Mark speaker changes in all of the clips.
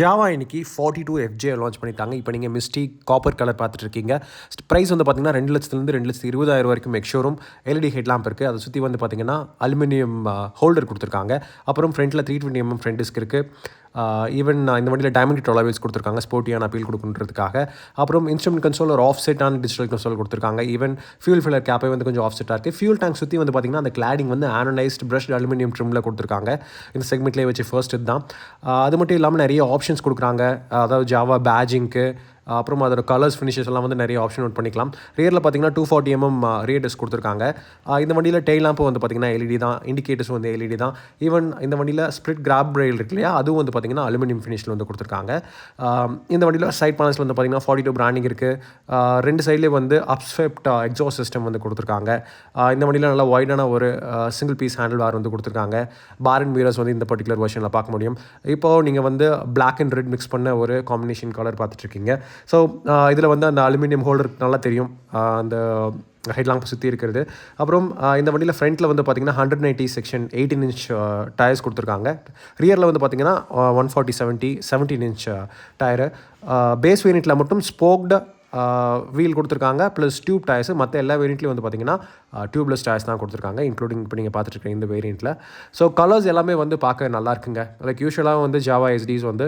Speaker 1: Java இன்னைக்கு 42 FJ launch பண்ணிட்டாங்க. இப்போ நீங்கள் மிஸ்டி காப்பர் கலர் பார்த்துட்டு இருக்கீங்க. ப்ரைஸ் வந்து பார்த்தீங்கன்னா 2 லட்சத்துலேருந்து 2,20,000 வரைக்கும் எக்ஷோரூம் எல்இடி ஹெட் லேம்ப் இருக்குது. அதை சுற்றி வந்து பார்த்தீங்கன்னா அலுமினியம் ஹோல்டர் கொடுத்துருக்காங்க. அப்புறம் ஃப்ரண்ட்டில் 320mm ஃப்ரண்ட் டிஸ்க் இருக்குது. ஈவன் இந்த வண்டியில் டைமண்ட் டொலவேஸ் கொடுத்துருக்காங்க ஸ்போர்ட்டியான அப்பீல் கொடுக்குன்றதுக்காக. அப்புறம் இன்ஸ்ட்ருமெண்ட் கன்சோல் ஒரு ஆஃப் செட்டான டிஜிட்டல் கன்சோல் கொடுத்துருக்காங்க. ஈவன் ஃபியூல் ஃபில்லர் கேப்பே வந்து கொஞ்சம் ஆஃப் செட்டாக இருக்குது. ஃபியூல் டேங்க் சுற்றி வந்து பார்த்திங்கன்னா அந்த கிளாடிங் வந்து ஆனனைஸ்ட் பிரஷ்ட் அலுமினியம் ட்ரிமில் கொடுத்துருக்காங்க. இந்த செக்மெண்ட்லேயே வச்சு ஃபர்ஸ்ட் இதுதான். அது மட்டும் இல்லாமல் நிறைய ஆப்ஷன்ஸ் கொடுக்குறாங்க. அதாவது ஜாவா பேஜிங்க்கு, அப்புறம் அதோட கலர்ஸ் ஃபினிஷஸ் எல்லாம் வந்து நிறைய ஆப்ஷன் நோட் பண்ணிக்கலாம். ரியரில் பார்த்தீங்கன்னா 240mm ரியர் டிஸ்க் கொடுத்துருக்காங்க. இந்த வண்டியில் டெய்ல் லேம்பு வந்து பார்த்திங்கன்னா எல்இடி தான், இண்டிகேட்டர்ஸ் வந்து எல்இடி தான். ஈவன் இந்த வண்டியில் ஸ்ப்ளிட் கிராப் ரெயில் இருக்கு இல்லையா, அதுவும் வந்து பார்த்திங்கன்னா அலுமினியம் ஃபினிஷில் வந்து கொடுத்துருக்காங்க. இந்த வண்டியில் சைட் பேனல்ஸில் வந்து பார்த்திங்கன்னா 42 பிராண்டிங் இருக்குது. ரெண்டு சைட்லேயே வந்து அப்ஸ்வெப்ட் எக்ஸாஸ்ட் சிஸ்டம் வந்து கொடுத்துருக்காங்க. இந்த வண்டியில் நல்லா வைடான ஒரு சிங்கிள் பீஸ் ஹேண்டில் பார் வந்து கொடுத்துருக்காங்க. பார் அண்ட் மிரர்ஸ் வந்து இந்த பர்டிகுலர் வெர்ஷனில் பார்க்க முடியும். இப்போது நீங்கள் வந்து பிளாக் அண்ட் ரெட் மிக்ஸ் பண்ண ஒரு காம்பினேஷன் கலர் பார்த்துட்ருக்கீங்க. ஸோ இதில் வந்து அந்த அலுமினியம் ஹோல்டர் நல்லா தெரியும், அந்த ஹெட்லாம்ப் சுற்றி இருக்கிறது. அப்புறம் இந்த வண்டியில் ஃப்ரண்ட்டில் வந்து பார்த்திங்கன்னா 190 செக்ஷன் 18-inch டயர்ஸ் கொடுத்துருக்காங்க. ரியரில் வந்து பார்த்திங்கன்னா 140/70 17-inch டயரு. பேஸ் வேரியண்ட்டில் மட்டும் ஸ்போக்டு வீல் கொடுத்துருக்காங்க ப்ளஸ் டியூப் டயர்ஸு. மற்ற எல்லா வேரியண்ட்லேயும் வந்து பார்த்திங்கன்னா டியூப்லெஸ் டயர்ஸ் தான் கொடுத்துருக்காங்க, இன்க்ளூடிங் இப்போ நீங்கள் பார்த்துட்டு இந்த வேரியண்ட்டில். ஸோ கலர்ஸ் எல்லாமே வந்து பார்க்க நல்லா இருக்குங்க. லைக் யூஸ்வலாக வந்து ஜாவா எஸ்டிஸ் வந்து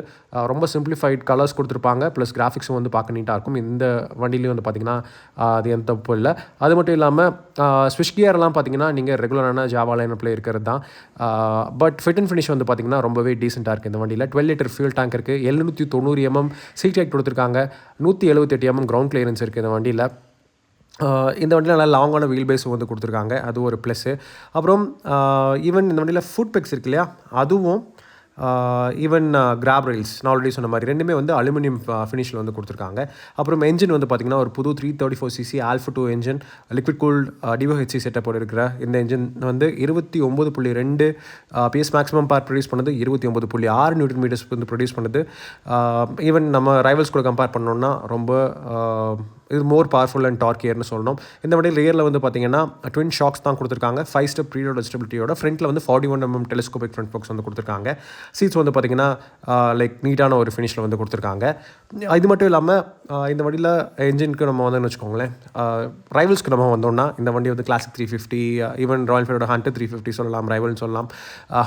Speaker 1: ரொம்ப சிம்பிளிஃபைட் கலர்ஸ் கொடுத்துருப்பாங்க, ப்ளஸ் கிராஃபிக்ஸும் வந்து பார்க்க நீட்டாக இருக்கும். இந்த வண்டிலையும் வந்து பார்த்திங்கன்னா அது எந்த தப்பு இல்லை. அது மட்டும் இல்லாமல் ஸ்விட்ச் கியர்லாம் பார்த்திங்கன்னா நீங்கள் ரெகுலரான ஜாவா லைனப்பில் இருக்கிறது தான். பட் ஃபிட் அண்ட் ஃபினிஷ் வந்து பார்த்திங்கன்னா ரொம்பவே டீசெண்டாக இருக்குது. இந்த வண்டியில் 12 லிட்டர் ஃபியூல் டேங்க் இருக்குது. 790mm சீட் ஹைட் கொடுத்துருக்காங்க. 178mm கிரவுண்ட் கிளியரன்ஸ் இருக்குது இந்த வண்டியில். இந்த வண்டியில் நல்லா லாங்கான வீல் பேஸ் வந்து கொடுத்துருக்காங்க, அது ஒரு ப்ளஸ்ஸு. அப்புறம் ஈவன் இந்த வண்டியில் ஃபுட் பெக்ஸ் இருக்கு இல்லையா, அதுவும் ஈவன் கிராப் ரெயில்ஸ் நான் ஆல்ரெடி சொன்ன மாதிரி ரெண்டுமே வந்து அலுமினியம் ஃபினிஷில் வந்து கொடுத்துருக்காங்க. அப்புறம் என்ஜின் வந்து பார்த்திங்கன்னா ஒரு புது 334cc alpha 2 engine liquid cooled DOHC செட்டப்போடு இருக்கிற இந்த என்ஜின் வந்து 29.2 PS மேக்ஸிமம் பவர் ப்ரொடியூஸ் பண்ணது, 29.6 நியூட்டன் மீட்டர்ஸ் வந்து ப்ரொடியூஸ் பண்ணுது. ஈவன் நம்ம ரைவல்ஸ் கூட கம்பேர் பண்ணோன்னா ரொம்ப இது மோர் பவர்ஃபுல் அண்ட் டார்க்கியர்னு சொல்லணும். இந்த வண்டியில் ரியரில் வந்து பார்த்திங்கன்னா ட்வின் ஷாக்ஸ் தான் கொடுத்துருக்காங்க. 5 ஸ்டெப் ப்ரீலோட் அட்ஜஸ்டபிலிட்டியோட. ஃப்ரண்ட்டில் வந்து 41mm டெலிஸ்கோபிக் ஃப்ரண்ட் பாக்ஸ் வந்து கொடுத்துருக்காங்க. சீட்ஸ் வந்து பார்த்திங்கன்னா லைக் நீட்டான ஒரு ஃபினிஷில் வந்து கொடுத்துருக்காங்க. இது மட்டும் இல்லாமல் இந்த வண்டியில் என்ஜினுக்கு நம்ம வந்து வச்சுக்கோங்களேன், ரைவல்ஸ்க்கு நம்ம வந்தோம்னா இந்த வண்டி வந்து கிளாசிக் 350, ஈவன் ராயல் என்ஃபீல்டோட ஹண்டர் 350 சொல்லலாம், ரைவல்னு சொல்லலாம்.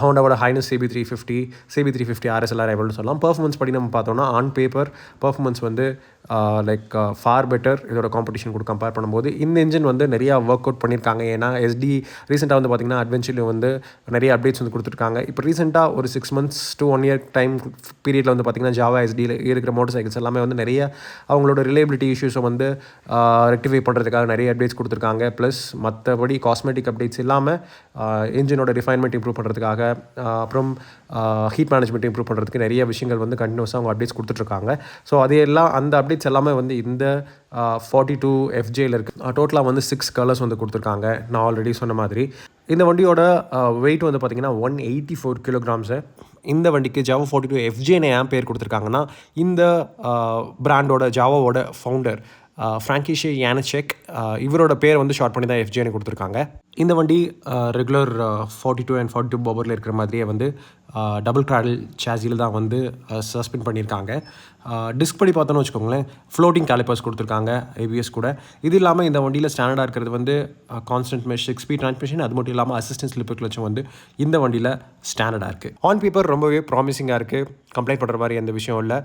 Speaker 1: ஹோண்டாவோட ஹைனஸ் CB350 RS எல்லாம் ரைவல்னு சொல்லலாம். பர்ஃபார்மன்ஸ் படி நம்ம பார்த்தோம்னா ஆன் பேப்பர் பர்ஃபார்மன்ஸ் வந்து லைக் ஃபார் பெட்டர் இதோட காம்படிஷன் கூட கம்பேர் பண்ணும்போது. இந்த என்ஜின் வந்து நிறையா ஒர்க் அவுட் பண்ணியிருக்காங்க. ஏன்னா எஸ்டி ரீசெண்டாக வந்து பார்த்திங்கன்னா அட்வென்ச்சர்லேயும் வந்து நிறைய அப்டேட்ஸ் வந்து கொடுத்துருக்காங்க. இப்போ ரீசெண்டாக ஒரு 6 months to 1 year டைம் பீரியடில் வந்து பார்த்திங்கன்னா ஜாவா எஸ்டியில் இருக்கிற மோட்டர் சைக்கிள்ஸ் எல்லாமே வந்து நிறைய அவங்களோட ரிலேபிலிட்டி இஷ்யூஸை வந்து ரெக்டிஃபை பண்ணுறதுக்காக நிறைய அப்டேட்ஸ் கொடுத்துருக்காங்க. ப்ளஸ் மற்றபடி காஸ்மெட்டிக் அப்டேட்ஸ் இல்லாமல் என்ஜினோட ரிஃபைன்மெண்ட் இம்ப்ரூவ் பண்ணுறதுக்காக, அப்புறம் ஹீட் மேனேஜ்மெண்ட் இம்ப்ரூவ் பண்ணுறதுக்கு நிறைய விஷயங்கள் வந்து கண்டினியூஸாக அவங்க அப்டேட்ஸ் கொடுத்துட்ருக்காங்க. ஸோ அது எல்லாம் அந்த அப்டேட்ஸ் எல்லாமே வந்து இந்த 42 FJயில் இருக்குது. டோட்டலாக வந்து 6 கலர்ஸ் வந்து கொடுத்துருக்காங்க நான் ஆல்ரெடி சொன்ன மாதிரி. இந்த வண்டியோட வெயிட் வந்து பார்த்திங்கன்னா 184 kilograms. இந்த வண்டிக்கு ஜாவா 42 FJன்னு ஏன் பேர் கொடுத்துருக்காங்கன்னா, இந்த பிராண்டோட ஜாவாவோட ஃபவுண்டர் ஃப்ராங்கிஷே யானச்செக், இவரோட பேர் வந்து ஷார்ட் பண்ணி தான் FJன்னு கொடுத்துருக்காங்க. இந்த வண்டி ரெகுலர் 42 and 42 பவரில் இருக்கிற மாதிரியே வந்து டபுள் க்ராடல் சேஸில் தான் வந்து சஸ்பெண்ட் பண்ணியிருக்காங்க. டிஸ்க் படி பார்த்தோன்னு வச்சுக்கோங்களேன், ஃப்ளோட்டிங் கேலிப்பர்ஸ் கொடுத்துருக்காங்க ABS கூட. இது இல்லாமல் இந்த வண்டியில் ஸ்டாண்டர்டாக இருக்கிறது வந்து கான்ஸ்டன்ட் மெஷ் 6-speed டிரான்ஸ்மிஷன். அது மட்டும் இல்லாமல் அசிஸ்டன்ஸ் ஸ்லிப்பர் கிளச்சும் வந்து இந்த வண்டியில் ஸ்டாண்டர்டாக இருக்குது. ஆன் பேப்பர் ரொம்பவே ப்ராமிசிங்காக இருக்குது. கம்ப்ளைண்ட் பண்ணுற மாதிரி எந்த விஷயம் இல்லை.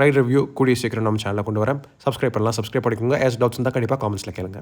Speaker 1: ரைட் ரிவ்யூ கூடிய சீக்கிரம் நம்ம சேனலில் கொண்டு வரேன். சப்ஸ்கிரைப் பண்ணலாம், சப்ஸ்கிரைப் பண்ணிக்கோங்க. டவுட்ஸ் இருந்தால் கண்டிப்பாக காமெண்ட்ஸில் கேளுங்க.